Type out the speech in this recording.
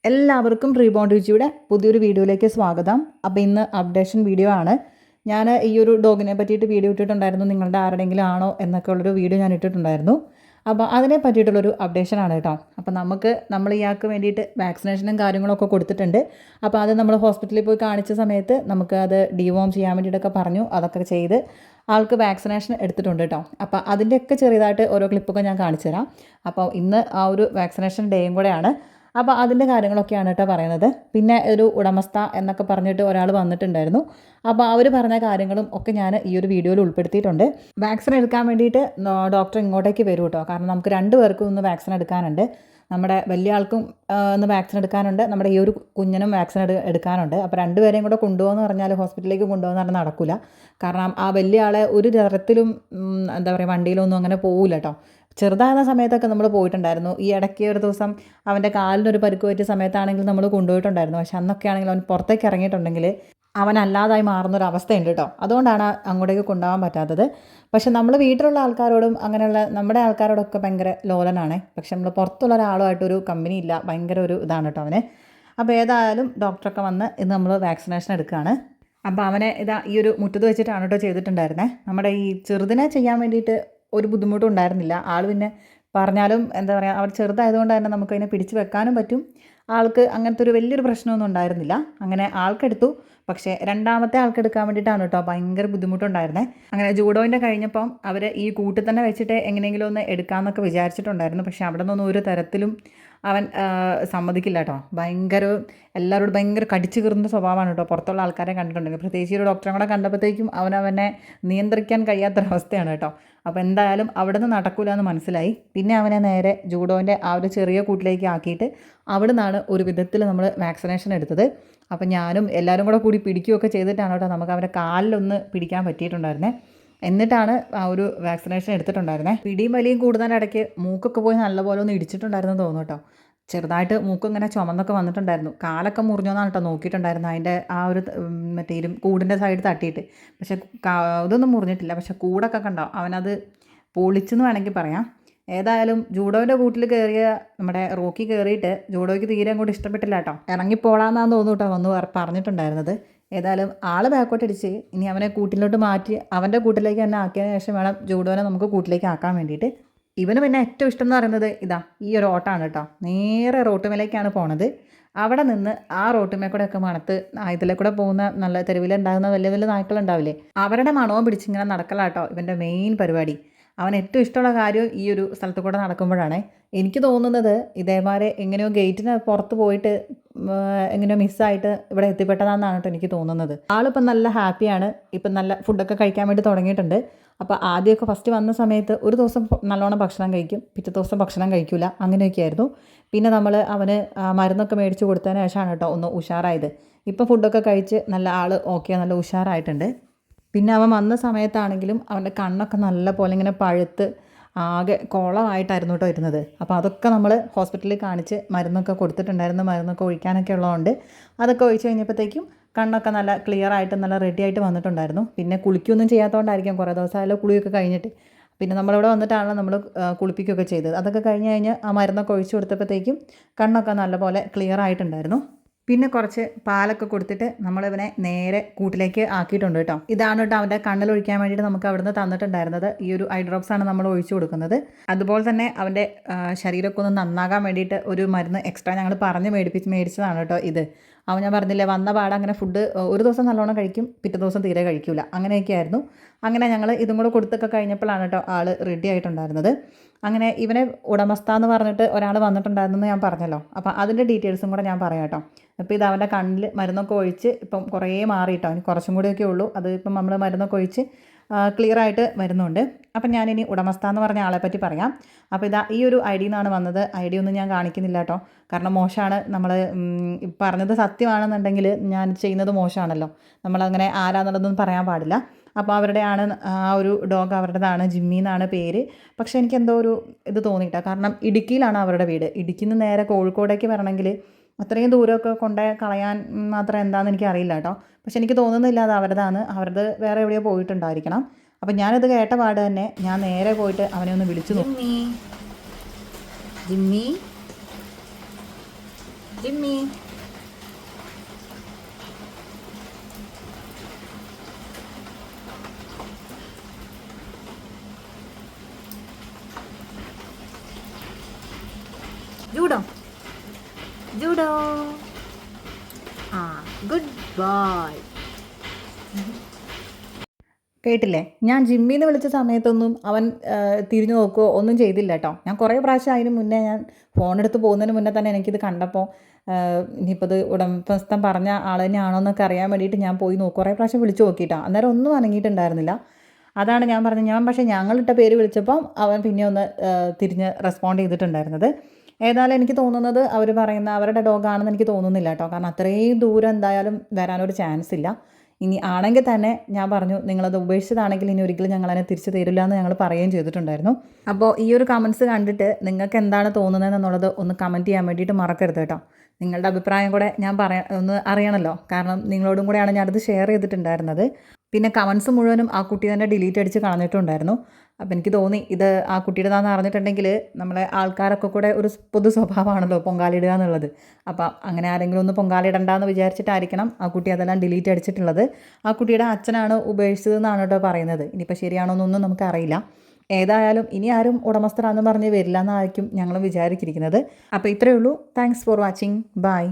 എല്ലാവർക്കും റീബോണ്ട് രുചിയുടെ പുതിയൊരു വീഡിയോയിലേക്ക് സ്വാഗതം. അപ്പോൾ ഇന്ന് അപ്ഡേഷൻ വീഡിയോ ആണ്. ഞാൻ ഈ ഒരു ഡോഗിനെ പറ്റിയിട്ട് വീഡിയോ ഇട്ടിട്ടുണ്ടായിരുന്നു, നിങ്ങളുടെ ആരുടെയെങ്കിലും ആണോ എന്നൊക്കെ ഉള്ളൊരു വീഡിയോ ഞാൻ ഇട്ടിട്ടുണ്ടായിരുന്നു. അപ്പോൾ അതിനെ പറ്റിയിട്ടുള്ളൊരു അപ്ഡേഷൻ ആണ് കേട്ടോ. അപ്പോൾ നമ്മൾ ഇയാൾക്ക് വേണ്ടിയിട്ട് വാക്സിനേഷനും കാര്യങ്ങളൊക്കെ കൊടുത്തിട്ടുണ്ട്. അപ്പോൾ അത് നമ്മൾ ഹോസ്പിറ്റലിൽ പോയി കാണിച്ച സമയത്ത് നമുക്ക് അത് ഡിവോം ചെയ്യാൻ വേണ്ടിയിട്ടൊക്കെ പറഞ്ഞു. അതൊക്കെ ചെയ്ത് ആൾക്ക് വാക്സിനേഷൻ എടുത്തിട്ടുണ്ട് കേട്ടോ. അപ്പോൾ അതിൻ്റെയൊക്കെ ചെറിയതായിട്ട് ഓരോ ക്ലിപ്പൊക്കെ ഞാൻ കാണിച്ചു തരാം. അപ്പോൾ ഇന്ന് ആ ഒരു വാക്സിനേഷൻ ഡേയും കൂടെയാണ്. അപ്പോൾ അതിൻ്റെ കാര്യങ്ങളൊക്കെയാണ് കേട്ടോ പറയുന്നത്. പിന്നെ ഒരു ഉടമസ്ഥ എന്നൊക്കെ പറഞ്ഞിട്ട് ഒരാൾ വന്നിട്ടുണ്ടായിരുന്നു. അപ്പോൾ അവർ പറഞ്ഞ കാര്യങ്ങളും ഒക്കെ ഞാൻ ഈ ഒരു വീഡിയോയിൽ ഉൾപ്പെടുത്തിയിട്ടുണ്ട്. വാക്സിൻ എടുക്കാൻ വേണ്ടിയിട്ട് ഡോക്ടർ ഇങ്ങോട്ടേക്ക് വരും കേട്ടോ. കാരണം നമുക്ക് 2 പേർക്കും ഇന്ന് വാക്സിൻ എടുക്കാനുണ്ട്. നമ്മുടെ വലിയ ആൾക്കും ഇന്ന് വാക്സിൻ എടുക്കാനുണ്ട്, നമ്മുടെ ഈ ഒരു കുഞ്ഞിനും വാക്സിൻ എടുക്കാനുണ്ട്. അപ്പോൾ 2 പേരെയും കൂടെ കൊണ്ടുപോകുമെന്ന് പറഞ്ഞാൽ ഹോസ്പിറ്റലിലേക്ക് കൊണ്ടുപോകുന്ന പറഞ്ഞാൽ നടക്കില്ല. കാരണം ആ വലിയ ആളെ ഒരു തരത്തിലും എന്താ പറയുക വണ്ടിയിലൊന്നും അങ്ങനെ പോകില്ല കേട്ടോ. ചെറുതാകുന്ന സമയത്തൊക്കെ നമ്മൾ പോയിട്ടുണ്ടായിരുന്നു. ഈ ഇടയ്ക്ക് ഒരു ദിവസം അവൻ്റെ കാലിനൊരു പരിക്ക് പറ്റിയ സമയത്താണെങ്കിൽ നമ്മൾ കൊണ്ടുപോയിട്ടുണ്ടായിരുന്നു. പക്ഷെ അന്നൊക്കെ ആണെങ്കിൽ അവൻ പുറത്തേക്ക് ഇറങ്ങിയിട്ടുണ്ടെങ്കിൽ അവനല്ലാതായി മാറുന്നൊരവസ്ഥയുണ്ട് കേട്ടോ. അതുകൊണ്ടാണ് അങ്ങോട്ടേക്ക് കൊണ്ടുപോകാൻ പറ്റാത്തത്. പക്ഷെ നമ്മൾ വീട്ടിലുള്ള ആൾക്കാരോടും അങ്ങനെയുള്ള നമ്മുടെ ആൾക്കാരോടൊക്കെ ഭയങ്കര ലോലനാണ്. പക്ഷെ നമ്മൾ പുറത്തുള്ള ഒരാളുമായിട്ടൊരു കമ്പനി ഇല്ല, ഭയങ്കര ഒരു ഇതാണ് കേട്ടോ അവന്. അപ്പോൾ ഏതായാലും ഡോക്ടറൊക്കെ വന്ന് ഇന്ന് നമ്മൾ വാക്സിനേഷൻ എടുക്കുകയാണ്. അപ്പോൾ അവനെ ഈ ഒരു മുറ്റത്ത് വെച്ചിട്ടാണ് കേട്ടോ ചെയ്തിട്ടുണ്ടായിരുന്നത്. നമ്മുടെ ഈ ചെറുതിനെ ചെയ്യാൻ വേണ്ടിയിട്ട് ഒരു ബുദ്ധിമുട്ടും ഉണ്ടായിരുന്നില്ല. ആൾ പിന്നെ പറഞ്ഞാലും എന്താ പറയുക, അവർ ചെറുതായതുകൊണ്ട് തന്നെ നമുക്കതിനെ പിടിച്ച് വെക്കാനും പറ്റും. ആൾക്ക് അങ്ങനത്തെ ഒരു വലിയൊരു പ്രശ്നമൊന്നും ഉണ്ടായിരുന്നില്ല. അങ്ങനെ ആൾക്കെടുത്തു. പക്ഷേ രണ്ടാമത്തെ ആൾക്കെടുക്കാൻ വേണ്ടിയിട്ടാണ് കേട്ടോ ഭയങ്കര ബുദ്ധിമുട്ടുണ്ടായിരുന്നത്. അങ്ങനെ ജൂഡോയിൻ്റെ കഴിഞ്ഞപ്പം അവർ ഈ കൂട്ടിൽ തന്നെ വെച്ചിട്ട് എങ്ങനെയെങ്കിലും ഒന്ന് എടുക്കാമെന്നൊക്കെ വിചാരിച്ചിട്ടുണ്ടായിരുന്നു. പക്ഷേ അവിടെ നിന്നൊന്നും ഒരു തരത്തിലും അവൻ സമ്മതിക്കില്ല കേട്ടോ. എല്ലാവരോടും ഭയങ്കര കടിച്ചു കീറുന്ന സ്വഭാവമാണ് കേട്ടോ. പുറത്തുള്ള ആൾക്കാരെ കണ്ടിട്ടുണ്ടെങ്കിൽ പ്രത്യേകിച്ച് ഒരു ഡോക്ടറെ കൂടെ കണ്ടപ്പോഴത്തേക്കും അവനെ നിയന്ത്രിക്കാൻ കഴിയാത്തൊരവസ്ഥയാണ് കേട്ടോ. അപ്പോൾ എന്തായാലും അവിടെ നിന്ന് നടക്കില്ല എന്ന് മനസ്സിലായി. പിന്നെ അവനെ നേരെ ജൂഡോൻ്റെ ആ ഒരു ചെറിയ കൂട്ടിലേക്ക് ആക്കിയിട്ട് അവിടെ നിന്നാണ് ഒരു വിധത്തിൽ നമ്മൾ വാക്സിനേഷൻ എടുത്തത്. അപ്പം ഞാനും എല്ലാവരും കൂടി പിടിക്കുകയൊക്കെ ചെയ്തിട്ടാണ് കേട്ടോ നമുക്ക് അവൻ്റെ കാലിലൊന്ന് പിടിക്കാൻ പറ്റിയിട്ടുണ്ടായിരുന്നത്. എന്നിട്ടാണ് ആ ഒരു വാക്സിനേഷൻ എടുത്തിട്ടുണ്ടായിരുന്നത്. പിടിയും വലിയും കൂടുന്നതിനിടയ്ക്ക് മൂക്കൊക്കെ പോയി നല്ലപോലെ ഒന്ന് ഇടിച്ചിട്ടുണ്ടായിരുന്നു തോന്നുന്നു കേട്ടോ. ചെറുതായിട്ട് മൂക്കിങ്ങനെ ചുമന്നൊക്കെ വന്നിട്ടുണ്ടായിരുന്നു. കാലൊക്കെ മുറിഞ്ഞോന്നാണ് കേട്ടോ നോക്കിയിട്ടുണ്ടായിരുന്നു. അതിൻ്റെ ആ ഒരു മറ്റേ കൂടിൻ്റെ സൈഡ് തട്ടിയിട്ട്. പക്ഷെ ഇതൊന്നും മുറിഞ്ഞിട്ടില്ല. പക്ഷെ കൂടൊക്കെ കണ്ടോ അവനത് പൊളിച്ചെന്ന് വേണമെങ്കിൽ പറയാം. ഏതായാലും ജൂഡോൻ്റെ കൂട്ടിൽ കയറിയ നമ്മുടെ റോക്കി കയറിയിട്ട് ജൂഡോയ്ക്ക് തീരെ അങ്ങോട്ട് ഇഷ്ടപ്പെട്ടില്ല കേട്ടോ. ഇറങ്ങിപ്പോളാന്നാന്ന് തോന്നുന്നു കേട്ടോ വന്ന് പറഞ്ഞിട്ടുണ്ടായിരുന്നത്. ഏതായാലും ആൾ ബാക്കോട്ടടിച്ച് ഇനി അവനെ കൂട്ടിലോട്ട് മാറ്റി അവൻ്റെ കൂട്ടിലേക്ക് തന്നെ ആക്കിയതിന് ശേഷം വേണം ജൂഡോനെ നമുക്ക് കൂട്ടിലേക്ക് ആക്കാൻ വേണ്ടിയിട്ട്. ഇവന് പിന്നെ ഏറ്റവും ഇഷ്ടം എന്ന് പറയുന്നത് ഈ ഒരു ഓട്ടമാണ് കേട്ടോ. നേരെ റോട്ടുമേലേക്കാണ് പോണത്. അവിടെ നിന്ന് ആ റോട്ടുമേ കൂടെ ഒക്കെ മണത്ത് ഇതിലെ കൂടെ പോകുന്ന നല്ല തെരുവിലുണ്ടാകുന്ന വലിയ വലിയ നായ്ക്കളുണ്ടാവില്ലേ, അവരുടെ മണവും പിടിച്ചിങ്ങനെ നടക്കലാട്ടോ ഇവൻ്റെ മെയിൻ പരിപാടി. അവൻ ഏറ്റവും ഇഷ്ടമുള്ള കാര്യം ഈ ഒരു സ്ഥലത്ത് കൂടെ നടക്കുമ്പോഴാണ്. എനിക്ക് തോന്നുന്നത് ഇതേമാരെ എങ്ങനെയോ ഗേറ്റിന് പുറത്ത് പോയിട്ട് എങ്ങനെയോ മിസ്സായിട്ട് ഇവിടെ എത്തിപ്പെട്ടതാണെന്നാണ് കേട്ടോ എനിക്ക് തോന്നുന്നത്. ആളിപ്പം നല്ല ഹാപ്പിയാണ്. ഇപ്പം നല്ല ഫുഡൊക്കെ കഴിക്കാൻ വേണ്ടി തുടങ്ങിയിട്ടുണ്ട്. അപ്പോൾ ആദ്യമൊക്കെ ഫസ്റ്റ് വന്ന സമയത്ത് ഒരു ദിവസം നല്ലോണം ഭക്ഷണം കഴിക്കും, പിറ്റേ ദിവസം ഭക്ഷണം കഴിക്കില്ല, അങ്ങനെയൊക്കെ ആയിരുന്നു. പിന്നെ നമ്മൾ അവന് മരുന്നൊക്കെ മേടിച്ച് കൊടുത്തതിന് ശേഷമാണ് കേട്ടോ ഒന്ന് ഉഷാറായത്. ഇപ്പോൾ ഫുഡൊക്കെ കഴിച്ച് നല്ല ആൾ ഓക്കെ, നല്ല ഉഷാറായിട്ടുണ്ട്. പിന്നെ അവൻ വന്ന സമയത്താണെങ്കിലും അവൻ്റെ കണ്ണൊക്കെ നല്ല പോലെ ഇങ്ങനെ പഴുത്ത് ആകെ കോളമായിട്ടായിരുന്നു കേട്ടോ ഇരുന്നത്. അപ്പോൾ അതൊക്കെ നമ്മൾ ഹോസ്പിറ്റലിൽ കാണിച്ച് മരുന്നൊക്കെ കൊടുത്തിട്ടുണ്ടായിരുന്നു. മരുന്നൊക്കെ ഒഴിക്കാനൊക്കെ ഉള്ളതുകൊണ്ട് അതൊക്കെ ഒഴിച്ച് കഴിഞ്ഞപ്പോഴത്തേക്കും കണ്ണൊക്കെ നല്ല ക്ലിയർ ആയിട്ട് നല്ല റെഡി ആയിട്ട് വന്നിട്ടുണ്ടായിരുന്നു. പിന്നെ കുളിക്കൊന്നും ചെയ്യാത്തതുകൊണ്ടായിരിക്കും, കുറേ ദിവസമായാലും കുളിയൊക്കെ കഴിഞ്ഞിട്ട്. പിന്നെ നമ്മളിവിടെ വന്നിട്ടാണല്ലോ നമ്മൾ കുളിപ്പിക്കുകയൊക്കെ ചെയ്തത്. അതൊക്കെ കഴിഞ്ഞ് ആ മരുന്നൊക്കെ ഒഴിച്ചു കൊടുത്തപ്പോഴത്തേക്കും കണ്ണൊക്കെ നല്ലപോലെ ക്ലിയർ ആയിട്ടുണ്ടായിരുന്നു. പിന്നെ കുറച്ച് പാലൊക്കെ കൊടുത്തിട്ട് നമ്മളിവനെ നേരെ കൂട്ടിലേക്ക് ആക്കിയിട്ടുണ്ട് കേട്ടോ. ഇതാണ് കേട്ടോ അവൻ്റെ കണ്ണിലൊഴിക്കാൻ വേണ്ടിയിട്ട് നമുക്ക് അവിടുന്ന് തന്നിട്ടുണ്ടായിരുന്നത്. ഈ ഒരു ഐ ഡ്രോപ്സാണ് നമ്മൾ ഒഴിച്ചു കൊടുക്കുന്നത്. അതുപോലെ തന്നെ അവൻ്റെ ശരീരമൊക്കെ ഒന്ന് നന്നാകാൻ വേണ്ടിയിട്ട് ഒരു മരുന്ന് എക്സ്ട്രാ ഞങ്ങൾ പറഞ്ഞ് മേടിച്ചതാണ് കേട്ടോ ഇത്. അവൻ ഞാൻ പറഞ്ഞില്ലേ വന്ന പാടെ അങ്ങനെ ഫുഡ് ഒരു ദിവസം നല്ലോണം കഴിക്കും, പിറ്റേ ദിവസം തീരെ കഴിക്കില്ല, അങ്ങനെയൊക്കെ ആയിരുന്നു. അങ്ങനെ ഞങ്ങൾ ഇതും കൂടെ കൊടുത്തൊക്കെ കഴിഞ്ഞപ്പോഴാണ് കേട്ടോ ആൾ റെഡി ആയിട്ടുണ്ടായിരുന്നത്. അങ്ങനെ ഇവനെ ഉടമസ്ഥ എന്ന് പറഞ്ഞിട്ട് ഒരാൾ വന്നിട്ടുണ്ടായിരുന്നെന്ന് ഞാൻ പറഞ്ഞല്ലോ. അപ്പോൾ അതിൻ്റെ ഡീറ്റെയിൽസും കൂടെ ഞാൻ പറയാം കേട്ടോ. അപ്പോൾ ഇത് അവൻ്റെ കണ്ണിൽ മരുന്നൊക്കെ ഒഴിച്ച് ഇപ്പം കുറേ മാറിയിട്ടോ, അവന് കുറച്ചും കൂടിയൊക്കെ ഉള്ളൂ. അത് ഇപ്പം നമ്മൾ മരുന്നൊക്കെ ഒഴിച്ച് ക്ലിയർ ആയിട്ട് വരുന്നുണ്ട്. അപ്പം ഞാനിനി ഉടമസ്ഥ എന്ന് പറഞ്ഞ ആളെ പറ്റി പറയാം. അപ്പോൾ ഈ ഒരു ഐ ഡിയിൽ നിന്നാണ് വന്നത്. ഐ ഡി ഒന്നും ഞാൻ കാണിക്കുന്നില്ല കേട്ടോ, കാരണം മോശമാണ്. നമ്മൾ പറഞ്ഞത് സത്യമാണെന്നുണ്ടെങ്കിൽ ഞാൻ ചെയ്യുന്നത് മോശമാണല്ലോ. നമ്മളങ്ങനെ ആരാന്നുള്ളതൊന്നും പറയാൻ പാടില്ല. അപ്പോൾ ആ ഒരു ഡോഗ് അവരുടേതാണ്, ജിമ്മി എന്നാണ് പേര്. പക്ഷേ എനിക്കെന്തോ ഒരു ഇത് തോന്നിയിട്ടാണ്. കാരണം ഇടുക്കിയിലാണ് അവരുടെ വീട്. ഇടുക്കിയിൽ നിന്ന് നേരെ കോഴിക്കോടേക്ക് വരണമെങ്കിൽ അത്രയും ദൂരമൊക്കെ കൊണ്ട് കളയാൻ മാത്രം എന്താണെന്ന് എനിക്കറിയില്ല കേട്ടോ. പക്ഷെ എനിക്ക് തോന്നുന്നില്ല അത് അവരത് വേറെ എവിടെയോ പോയിട്ടുണ്ടായിരിക്കണം. അപ്പം ഞാനിത് കേട്ട പാട് തന്നെ ഞാൻ നേരെ പോയിട്ട് അവനെ ഒന്ന് വിളിച്ചു നോക്കി. Jimmy Jimmy. Judo judo. ആ, ഗുഡ് ബോയ്. കേട്ടില്ലേ, ഞാൻ ജിമ്മിൽ നിന്ന് വിളിച്ച സമയത്തൊന്നും അവൻ തിരിഞ്ഞു നോക്കുകയോ ഒന്നും ചെയ്തില്ല കേട്ടോ. ഞാൻ കുറേ പ്രാവശ്യം അതിന് മുന്നേ, ഞാൻ ഫോണെടുത്ത് പോകുന്നതിന് മുന്നേ തന്നെ എനിക്കിത് കണ്ടപ്പോൾ ഇനിയിപ്പോൾ ഇത് ഉടമസ്ഥൻ പറഞ്ഞ ആൾ തന്നെയാണോ എന്നൊക്കെ അറിയാൻ വേണ്ടിയിട്ട് ഞാൻ പോയി കുറേ പ്രാവശ്യം വിളിച്ച് നോക്കിയിട്ടാണ്. അന്നേരം ഒന്നും അനങ്ങിയിട്ടുണ്ടായിരുന്നില്ല. അതാണ് ഞാൻ പറഞ്ഞത്. പക്ഷേ ഞങ്ങളിട്ട പേര് വിളിച്ചപ്പം അവൻ പിന്നെ ഒന്ന് തിരിഞ്ഞ് റെസ്പോണ്ട് ചെയ്തിട്ടുണ്ടായിരുന്നത്. ഏതായാലും എനിക്ക് തോന്നുന്നത് അവർ പറയുന്ന അവരുടെ ഡോഗാണെന്ന് എനിക്ക് തോന്നുന്നില്ല കേട്ടോ. കാരണം അത്രയും ദൂരം എന്തായാലും വരാനൊരു ചാൻസ് ഇല്ല. ഇനി ആണെങ്കിൽ തന്നെ ഞാൻ പറഞ്ഞു, നിങ്ങളത് ഉപേക്ഷിച്ചതാണെങ്കിൽ ഇനി ഒരിക്കലും ഞങ്ങളതിനെ തിരിച്ചു തരില്ല എന്ന് ഞങ്ങൾ പറയുകയും ചെയ്തിട്ടുണ്ടായിരുന്നു. അപ്പോൾ ഈ ഒരു കമൻസ് കണ്ടിട്ട് നിങ്ങൾക്ക് എന്താണ് തോന്നുന്നതെന്നുള്ളത് ഒന്ന് കമൻറ്റ് ചെയ്യാൻ വേണ്ടിയിട്ട് മറക്കരുത് കേട്ടോ. നിങ്ങളുടെ അഭിപ്രായം കൂടെ ഞാൻ ഒന്ന് അറിയണമല്ലോ. കാരണം നിങ്ങളോടും കൂടെയാണ് ഞാനത് ഷെയർ ചെയ്തിട്ടുണ്ടായിരുന്നത്. പിന്നെ കമൻസ് മുഴുവനും ആ കുട്ടി തന്നെ ഡിലീറ്റ് അടിച്ച് കളഞ്ഞിട്ടുണ്ടായിരുന്നു. അപ്പോൾ എനിക്ക് തോന്നി ഇത് ആ കുട്ടിയുടേതാണെന്ന് അറിഞ്ഞിട്ടുണ്ടെങ്കിൽ നമ്മളെ ആൾക്കാരൊക്കെ കൂടെ ഒരു പൊതു സ്വഭാവമാണല്ലോ പൊങ്കാലിടുക എന്നുള്ളത്. അപ്പം അങ്ങനെ ആരെങ്കിലും ഒന്ന് പൊങ്കാലിടണ്ടെന്ന് വിചാരിച്ചിട്ടായിരിക്കണം ആ കുട്ടി അതെല്ലാം ഡിലീറ്റ് അടിച്ചിട്ടുള്ളത്. ആ കുട്ടിയുടെ അച്ഛനാണ് ഉപേക്ഷിച്ചതെന്നാണ് കേട്ടോ പറയുന്നത്. ഇനിയിപ്പോൾ ശരിയാണോ എന്നൊന്നും നമുക്കറിയില്ല. ഏതായാലും ഇനി ആരും ഉടമസ്ഥരാണെന്ന് പറഞ്ഞ് വരില്ല എന്നായിരിക്കും ഞങ്ങൾ വിചാരിച്ചിരിക്കുന്നത്. അപ്പോൾ ഇത്രയേ ഉള്ളൂ. Thanks for watching. ബൈ.